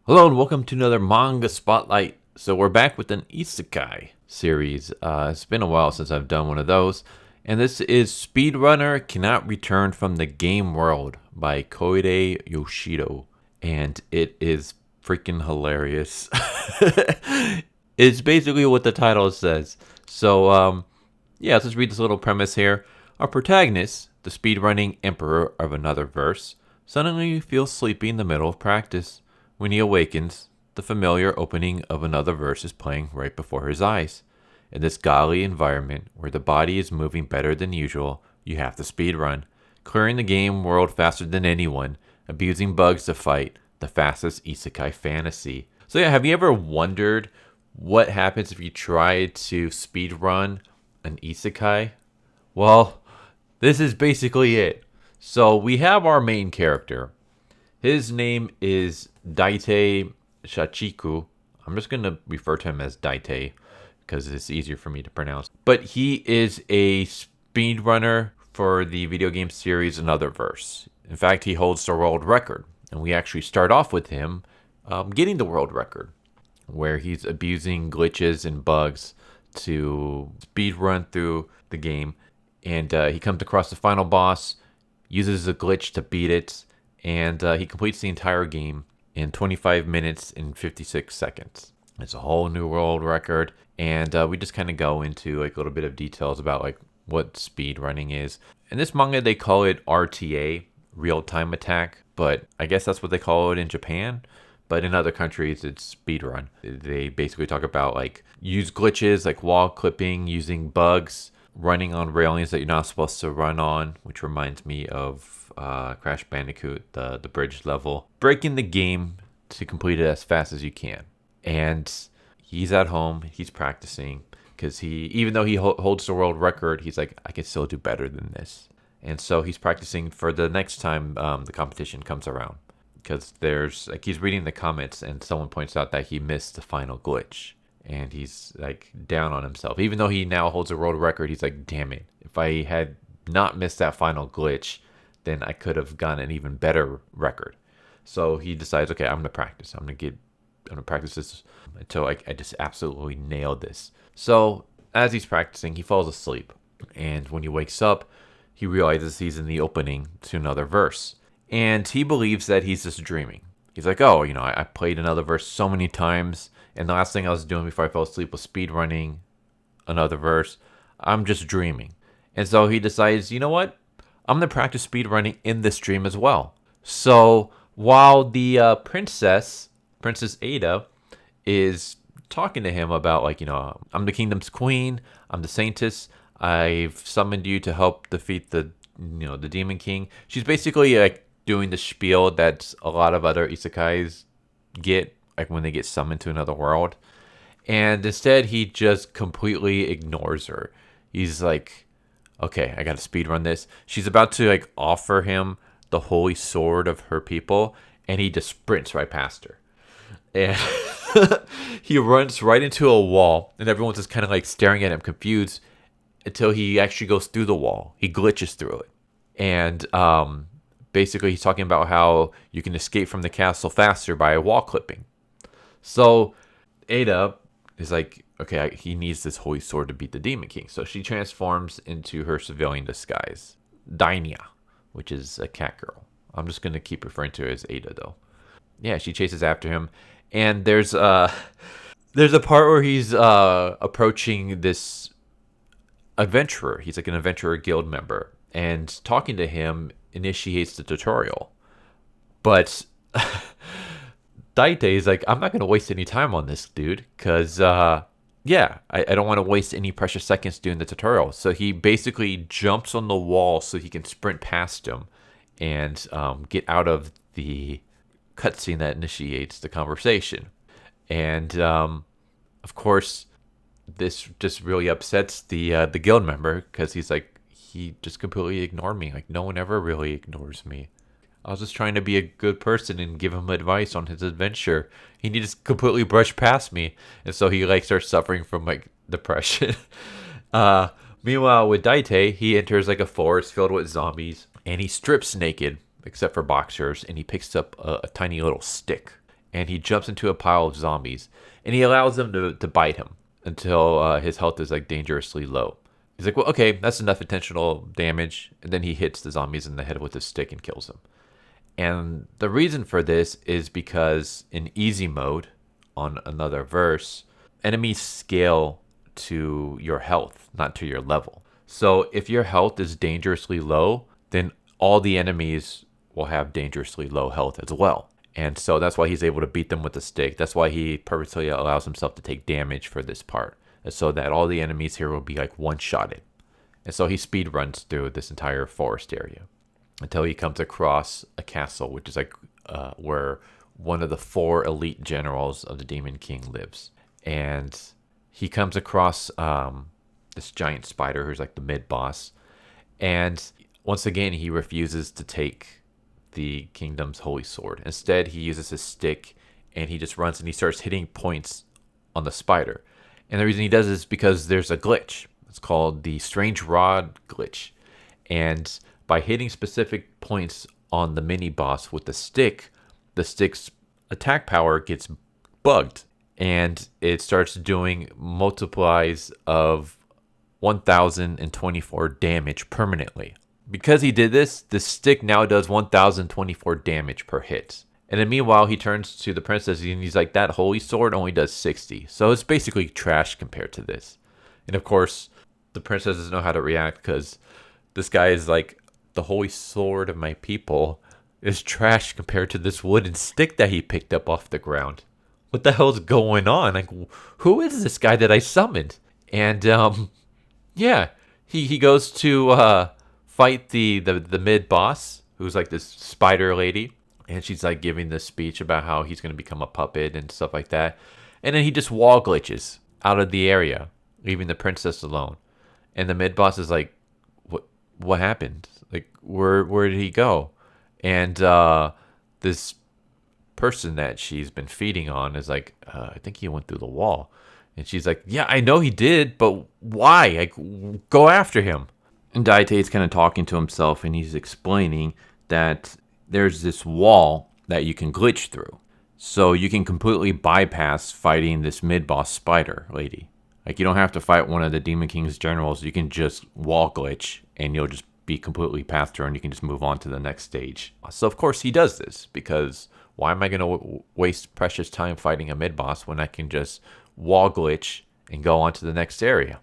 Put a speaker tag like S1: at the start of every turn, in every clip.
S1: Hello and welcome to another Manga Spotlight. So we're back with an Isekai series. It's been a while since I've done one of those. And this is Speedrunner Cannot Return from the Game World by Koide Yoshido. And it is freaking hilarious. It's basically what the title says. So, let's just read this little premise here. Our protagonist, the speedrunning emperor of another verse, suddenly feels sleepy in the middle of practice. When he awakens, the familiar opening of another verse is playing right before his eyes. In this godly environment, where the body is moving better than usual, you have to speedrun, clearing the game world faster than anyone, abusing bugs to fight the fastest isekai fantasy. So yeah, have you ever wondered what happens if you try to speedrun an isekai? Well, this is basically it. So we have our main character. His name is Daite Shachiku. I'm just going to refer to him as Daite because it's easier for me to pronounce. But he is a speedrunner for the video game series Another Verse. In fact, he holds the world record. And we actually start off with him getting the world record, where he's abusing glitches and bugs to speedrun through the game. And he comes across the final boss, uses a glitch to beat it, and he completes the entire game in 25 minutes and 56 seconds. It's a whole new world record, and we just kind of go into like a little bit of details about like what speed running is. In this manga, they call it RTA, real-time attack, but I guess that's what they call it in Japan. But in other countries, it's speedrun. They basically talk about like use glitches, like wall clipping, using bugs, running on railings that you're not supposed to run on, which reminds me of Crash Bandicoot, the bridge level. Breaking the game to complete it as fast as you can. And he's at home, he's practicing, because even though he holds the world record, he's like, I can still do better than this. And so he's practicing for the next time the competition comes around. Because there's, like, he's reading the comments and someone points out that he missed the final glitch. And he's like down on himself. Even though he now holds a world record, he's like, damn it. If I had not missed that final glitch, then I could have gotten an even better record. So he decides, okay, I'm gonna practice. I'm gonna practice this until I just absolutely nail this. So as he's practicing, he falls asleep. And when he wakes up, he realizes he's in the opening to another verse. And he believes that he's just dreaming. He's like, oh, I played another verse so many times. And the last thing I was doing before I fell asleep was speedrunning another verse. I'm just dreaming. And so he decides, you know what? I'm going to practice speedrunning in this dream as well. So while the Princess Ada, is talking to him about like, I'm the kingdom's queen. I'm the saintess. I've summoned you to help defeat the Demon King. She's basically like doing the spiel that a lot of other isekais get, like when they get summoned to another world. And instead, he just completely ignores her. He's like, okay, I gotta speedrun this. She's about to like offer him the holy sword of her people, and he just sprints right past her. And he runs right into a wall, and everyone's just kind of like staring at him confused until he actually goes through the wall. He glitches through it. And basically, he's talking about how you can escape from the castle faster by wall clipping. So Ada is like, okay, he needs this holy sword to beat the Demon King. So she transforms into her civilian disguise, Dainia, which is a cat girl. I'm just going to keep referring to her as Ada, though. Yeah, she chases after him. And there's a part where he's approaching this adventurer. He's like an adventurer guild member. And talking to him initiates the tutorial. But Daite is like, I'm not going to waste any time on this dude. Because, I don't want to waste any precious seconds doing the tutorial. So he basically jumps on the wall so he can sprint past him and get out of the cutscene that initiates the conversation. And, of course, this just really upsets the guild member because he's like, he just completely ignored me. Like, no one ever really ignores me. I was just trying to be a good person and give him advice on his adventure. He just completely brushed past me. And so he like starts suffering from like depression. Meanwhile, with Daite, he enters like a forest filled with zombies and he strips naked except for boxers, and he picks up a tiny little stick. and he jumps into a pile of zombies, and he allows them to bite him until his health is like dangerously low. He's like, well, okay, that's enough intentional damage, and then he hits the zombies in the head with a stick and kills them. And the reason for this is because in easy mode, on another verse, enemies scale to your health, not to your level. So if your health is dangerously low, then all the enemies will have dangerously low health as well. And so that's why he's able to beat them with a stick. That's why he purposely allows himself to take damage for this part, so that all the enemies here will be like one-shotted. And so he speed runs through this entire forest area until he comes across a castle, which is like where one of the 4 elite generals of the Demon King lives. And he comes across this giant spider who's like the mid-boss. And once again, he refuses to take the kingdom's holy sword. Instead, he uses his stick, and he just runs and he starts hitting points on the spider. And the reason he does is because there's a glitch. It's called the Strange Rod glitch. And by hitting specific points on the mini-boss with the stick's attack power gets bugged. And it starts doing multiplies of 1,024 damage permanently. Because he did this, the stick now does 1,024 damage per hit. And then meanwhile, he turns to the princess and he's like, that holy sword only does 60. So it's basically trash compared to this. And of course, the princess doesn't know how to react because this guy is like, the holy sword of my people is trash compared to this wooden stick that he picked up off the ground. What the hell's going on? Like, who is this guy that I summoned? And yeah, he goes to fight the mid boss, who's like this spider lady, and she's like giving this speech about how he's going to become a puppet and stuff like that. And then he just wall glitches out of the area, leaving the princess alone. And the mid boss is like, what happened? Like, where did he go? And this person that she's been feeding on is like, I think he went through the wall. And she's like, yeah, I know he did, but why? Like, go after him. And Daite's kind of talking to himself, and he's explaining that there's this wall that you can glitch through. So you can completely bypass fighting this mid-boss spider lady. Like, you don't have to fight one of the Demon King's generals. You can just wall glitch, and you'll just be completely past her, and you can just move on to the next stage. So, of course, he does this, because why am I going to waste precious time fighting a mid-boss when I can just wall glitch and go on to the next area?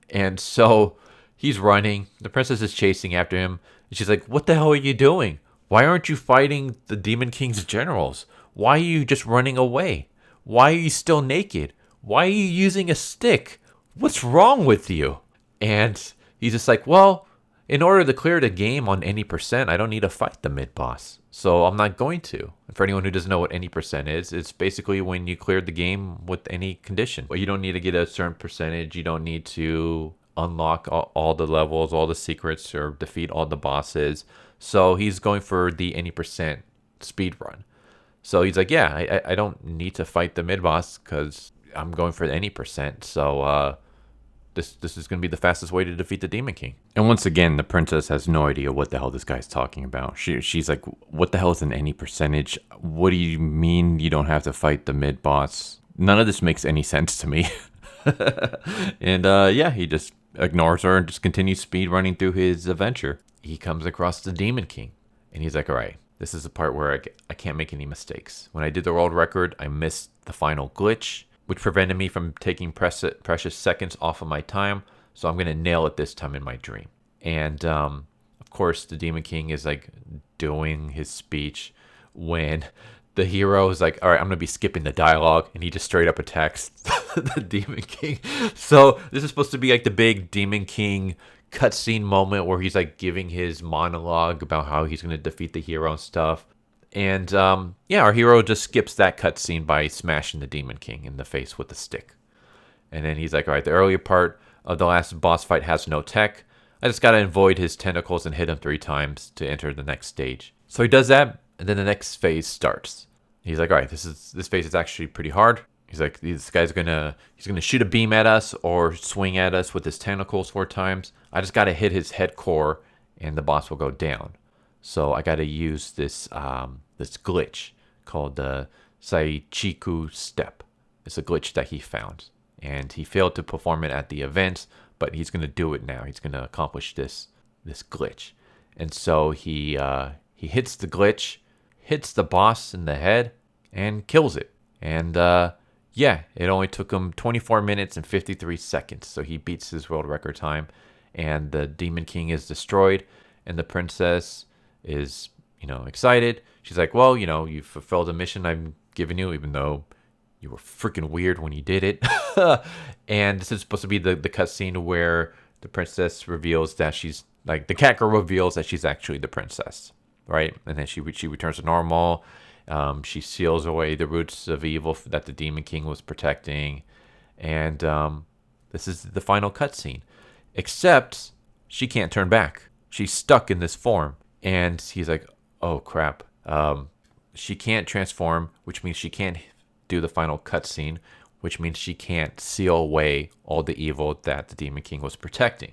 S1: And so he's running. The princess is chasing after him. And she's like, what the hell are you doing? Why aren't you fighting the Demon King's generals? Why are you just running away? Why are you still naked? Why are you using a stick? What's wrong with you? And he's just like, well, in order to clear the game on any percent, I don't need to fight the mid-boss. So I'm not going to. And for anyone who doesn't know what any percent is, it's basically when you cleared the game with any condition. But you don't need to get a certain percentage. You don't need to unlock all the levels, all the secrets, or defeat all the bosses. So he's going for the any percent speed run. So he's like, yeah, I don't need to fight the mid-boss because I'm going for the any percent. So this is going to be the fastest way to defeat the Demon King. And once again, the princess has no idea what the hell this guy's talking about. She's like, what the hell is an any percentage? What do you mean you don't have to fight the mid-boss? None of this makes any sense to me. And yeah, he just ignores her and just continues speed running through his adventure. He comes across the Demon King, and he's like, all right, this is the part where I can't make any mistakes. When I did the world record, I missed the final glitch, which prevented me from taking precious seconds off of my time. So I'm going to nail it this time in my dream. And of course, the Demon King is like doing his speech when the hero is like, all right, I'm going to be skipping the dialogue. And he just straight up attacks the Demon King. So this is supposed to be like the big Demon King cutscene moment where he's like giving his monologue about how he's going to defeat the hero and stuff. And yeah, our hero just skips that cutscene by smashing the Demon King in the face with a stick. And then he's like, all right, the earlier part of the last boss fight has no tech. I just got to avoid his tentacles and hit him 3 times to enter the next stage. So he does that, and then the next phase starts. He's like, all right, this phase is actually pretty hard. He's like, this guy's he's gonna shoot a beam at us or swing at us with his tentacles 4 times. I just got to hit his head core, and the boss will go down. So I got to use this this glitch called the Saichiku step. It's a glitch that he found. And he failed to perform it at the event, but he's going to do it now. He's going to accomplish this glitch. And so he hits the glitch, hits the boss in the head, and kills it. And it only took him 24 minutes and 53 seconds. So he beats his world record time. And the Demon King is destroyed. And the princess is, excited. She's like, well, you fulfilled the mission I'm giving you, even though you were freaking weird when you did it. And this is supposed to be the cutscene where the princess reveals that she's, like, the cat girl reveals that she's actually the princess, right? And then she returns to normal. She seals away the roots of evil that the Demon King was protecting. And this is the final cutscene. Except she can't turn back. She's stuck in this form. And he's like, oh, crap. She can't transform, which means she can't do the final cutscene, which means she can't seal away all the evil that the Demon King was protecting.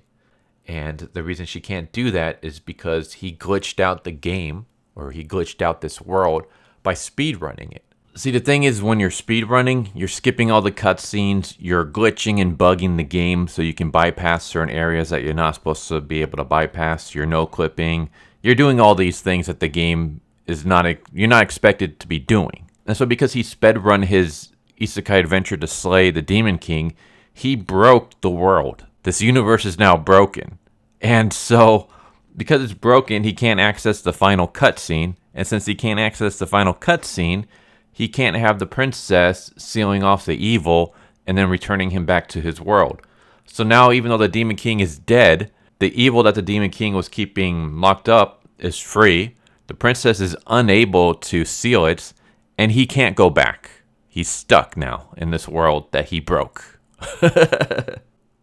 S1: And the reason she can't do that is because he glitched out the game, or he glitched out this world by speedrunning it. See, the thing is, when you're speedrunning, you're skipping all the cutscenes, you're glitching and bugging the game so you can bypass certain areas that you're not supposed to be able to bypass. You're no clipping. You're doing all these things that the game is you're not expected to be doing. And so because he sped run his Isekai adventure to slay the Demon King, he broke the world. This universe is now broken. And so, because it's broken, he can't access the final cutscene. And since he can't access the final cutscene, he can't have the princess sealing off the evil and then returning him back to his world. So now, even though the Demon King is dead, the evil that the Demon King was keeping locked up is free. The princess is unable to seal it, and he can't go back. He's stuck now in this world that he broke.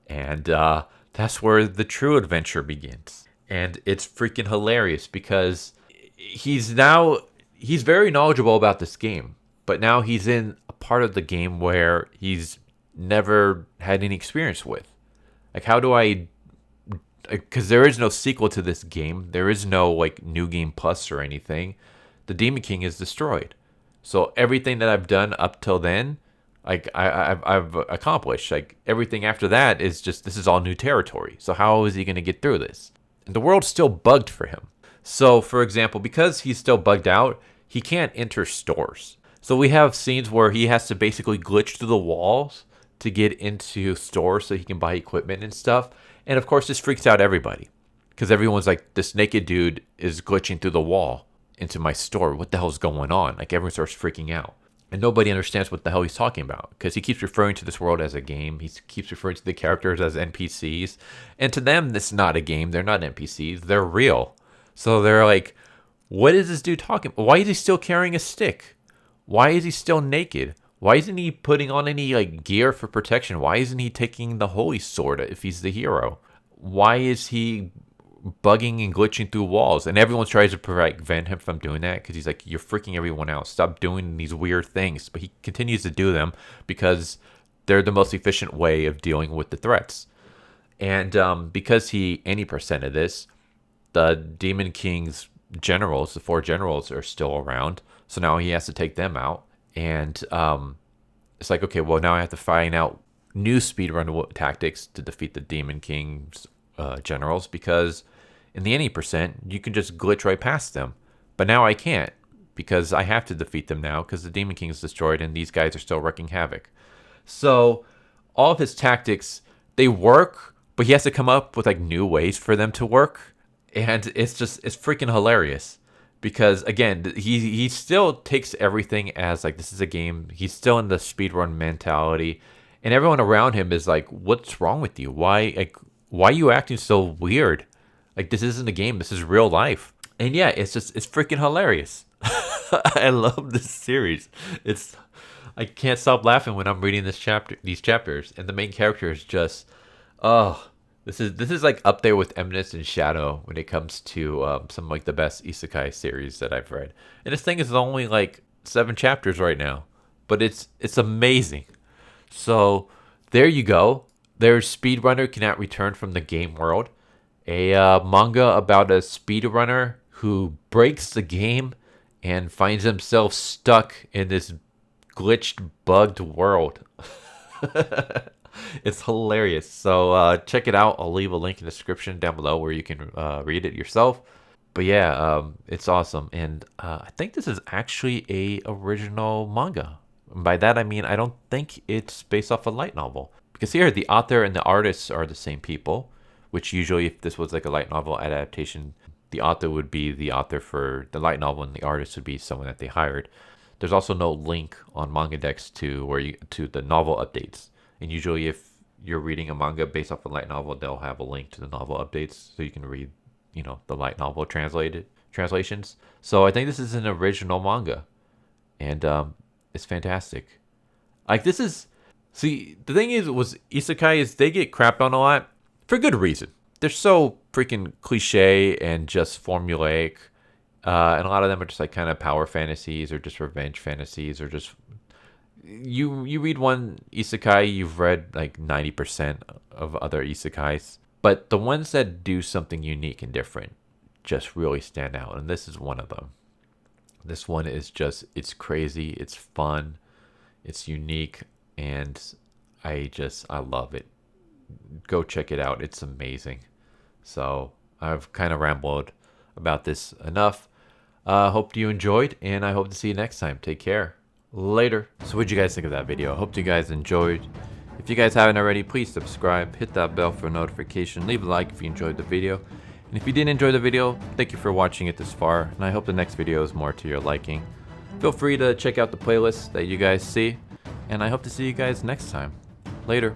S1: And that's where the true adventure begins. And it's freaking hilarious because he's very knowledgeable about this game. But now he's in a part of the game where he's never had any experience with. Like, how do I... Because there is no sequel to this game. There is no, like, New Game Plus or anything. The Demon King is destroyed. So everything that I've done up till then, like, I've accomplished. Like, everything after that is just, this is all new territory. So how is he going to get through this? And the world's still bugged for him. So, for example, because he's still bugged out, he can't enter stores. So we have scenes where he has to basically glitch through the walls to get into stores so he can buy equipment and stuff. And of course, this freaks out everybody. Because everyone's like, this naked dude is glitching through the wall into my store. What the hell's going on? Like, everyone starts freaking out. And nobody understands what the hell he's talking about. Because he keeps referring to this world as a game. He keeps referring to the characters as NPCs. And to them, this is not a game. They're not NPCs. They're real. So they're like, what is this dude talking about? Why is he still carrying a stick? Why is he still naked? Why isn't he putting on any, like, gear for protection? Why isn't he taking the holy sword if he's the hero? Why is he bugging and glitching through walls? And everyone tries to prevent him from doing that because he's like, you're freaking everyone out. Stop doing these weird things. But he continues to do them because they're the most efficient way of dealing with the threats. And because he any% of this, the Demon King's generals, the 4 generals, are still around. So now he has to take them out. And it's like, okay, well, now I have to find out new speedrun tactics to defeat the Demon King's generals, because in the any%, you can just glitch right past them. But now I can't, because I have to defeat them now, because the Demon King is destroyed and these guys are still wreaking havoc. So all of his tactics, they work, but he has to come up with, like, new ways for them to work. And it's freaking hilarious. Because, again, he still takes everything as, like, this is a game. He's still in the speedrun mentality. And everyone around him is like, what's wrong with you? Why are you acting so weird? Like, this isn't a game. This is real life. And, yeah, it's freaking hilarious. I love this series. I can't stop laughing when I'm reading these chapters. And the main character is just, This is like up there with Eminence and Shadow when it comes to some, like, the best Isekai series that I've read. And this thing is only like 7 chapters right now, but it's amazing. So there you go. There's Speedrunner Cannot Return from the Game World, a manga about a speedrunner who breaks the game and finds himself stuck in this glitched, bugged world. It's hilarious. So check it out. I'll leave a link in the description down below where you can read it yourself. But yeah, it's awesome. And I think this is actually a original manga. And by that I mean I don't think it's based off a light novel. Because here the author and the artists are the same people. Which usually if this was like a light novel adaptation, the author would be the author for the light novel and the artist would be someone that they hired. There's also no link on Manga Dex to the novel updates. And usually if you're reading a manga based off a light novel, they'll have a link to the novel updates so you can read, the light novel translations. So I think this is an original manga. And it's fantastic. Like this is see, the thing is was isekai is they get crapped on a lot for good reason. They're so freaking cliche and just formulaic. And a lot of them are just like kind of power fantasies or just revenge fantasies or just you read one isekai, you've read like 90% of other isekais. But the ones that do something unique and different just really stand out. And this is one of them. This one is just, it's crazy, it's fun, it's unique, and I love it. Go check it out. It's amazing. So I've kind of rambled about this enough. Hope you enjoyed, and I hope to see you next time. Take care. Later. So what'd you guys think of that video? I hope you guys enjoyed. If you guys haven't already, please subscribe, hit that bell for a notification, leave a like if you enjoyed the video. And if you didn't enjoy the video, thank you for watching it this far, and I hope the next video is more to your liking. Feel free to check out the playlist that you guys see, and I hope to see you guys next time. Later.